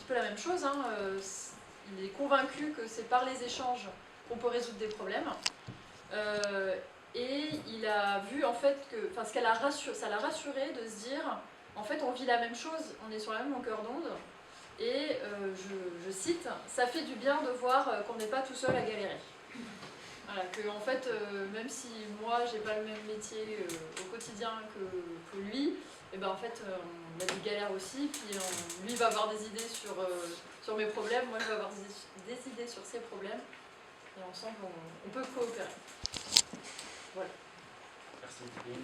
peu la même chose, hein. Il est convaincu que c'est par les échanges qu'on peut résoudre des problèmes. Et il a vu en fait que, enfin, ça l'a rassuré de se dire, en fait, on vit la même chose, on est sur la même longueur d'onde. Et je cite, ça fait du bien de voir qu'on n'est pas tout seul à galérer. Voilà, que en fait, même si moi j'ai pas le même métier au quotidien que lui, et ben en fait on a des galères aussi, puis lui va avoir des idées sur mes problèmes, moi je vais avoir des idées sur ses problèmes, et ensemble on peut coopérer. Voilà. Merci Thierry.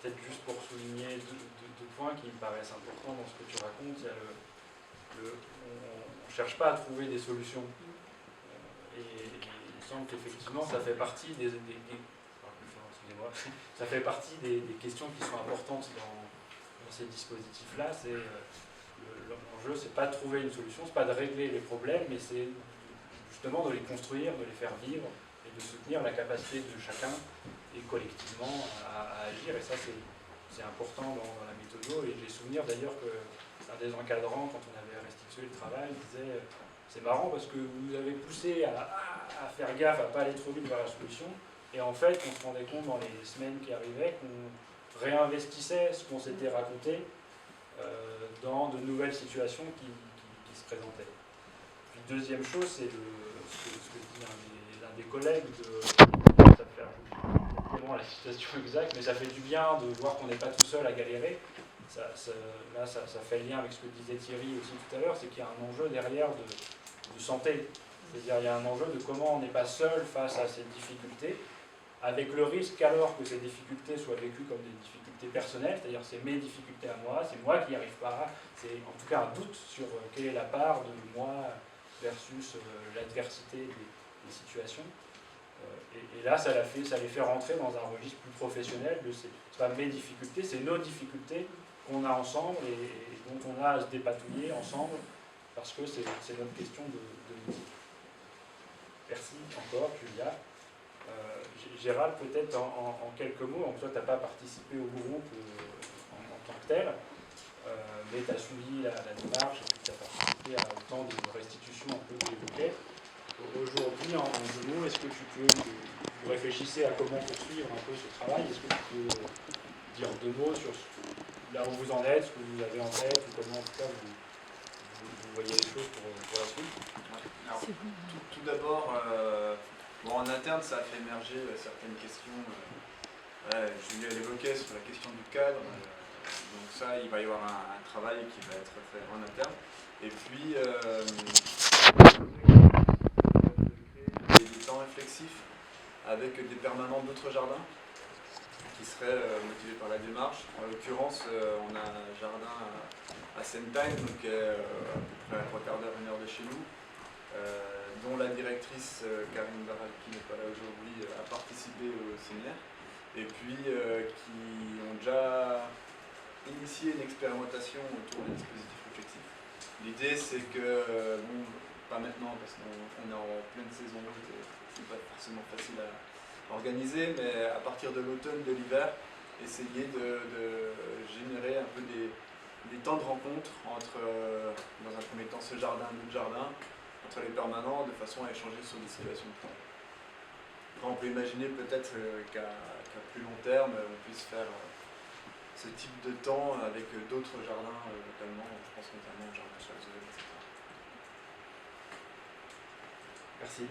Peut-être juste pour souligner deux points qui me paraissent importants dans ce que tu racontes. Il y a on ne cherche pas à trouver des solutions. Et il me semble qu'effectivement ça fait partie ça fait partie des questions qui sont importantes dans ces dispositifs-là. L'enjeu, c'est pas de trouver une solution, c'est pas de régler les problèmes, mais c'est justement de les construire, de les faire vivre et de soutenir la capacité de chacun et collectivement à agir. Et ça, c'est important dans la méthode. Et j'ai souvenir d'ailleurs que un des encadrants, quand on avait restitué le travail, disait c'est marrant parce que vous nous avez poussé à faire gaffe, à ne pas aller trop vite vers la solution. Et en fait, on se rendait compte dans les semaines qui arrivaient qu'on réinvestissait ce qu'on s'était raconté dans de nouvelles situations qui se présentaient. Puis deuxième chose, c'est ce que dit l'un des collègues, ça fait vraiment la situation exacte, mais ça fait du bien de voir qu'on n'est pas tout seul à galérer. Ça fait lien avec ce que disait Thierry aussi tout à l'heure, c'est qu'il y a un enjeu derrière de santé. C'est-à-dire il y a un enjeu de comment on n'est pas seul face à ces difficultés, avec le risque alors que ces difficultés soient vécues comme des difficultés personnelles, c'est-à-dire c'est mes difficultés à moi, c'est moi qui n'y arrive pas, c'est en tout cas un doute sur quelle est la part de moi versus l'adversité des situations. Et là, ça les fait rentrer dans un registre plus professionnel de c'est pas mes difficultés, c'est nos difficultés qu'on a ensemble et dont on a à se dépatouiller ensemble parce que c'est notre question de métier. Merci encore, Julia. Gérald, peut-être en quelques mots, donc toi tu n'as pas participé au groupe en tant que tel, mais tu as suivi la démarche et tu as participé à autant de restitution un peu que j'évoquais. Aujourd'hui, en deux mots, est-ce que vous réfléchissez à comment poursuivre un peu ce travail? Est-ce que tu peux dire deux mots sur là où vous en êtes, ce que vous avez en tête, ou comment en tout cas vous voyez les choses pour la suite? Alors, tout d'abord, en interne, ça a fait émerger certaines questions. Julia l'évoquait sur la question du cadre. Donc ça, il va y avoir un travail qui va être fait en interne. Et puis, des temps réflexifs avec des permanents d'autres jardins qui seraient motivés par la démarche. En l'occurrence, on a un jardin à Sentheim, donc à peu près à 3/4 d'heure, 1 heure de chez nous, dont la directrice Karine Baral, qui n'est pas là aujourd'hui, a participé au séminaire, et puis qui ont déjà initié une expérimentation autour des dispositifs réflexifs. L'idée, c'est que, pas maintenant parce qu'on est en pleine saison haute et c'est pas forcément facile à organiser, mais à partir de l'automne, de l'hiver, essayer de générer un peu des temps de rencontre entre, dans un premier temps, ce jardin, notre jardin, entre les permanents, de façon à échanger sur des situations de travail. Après, on peut imaginer peut-être qu'à plus long terme, on puisse faire ce type de temps avec d'autres jardins localement, je pense notamment au jardin sur la zone, etc. Merci.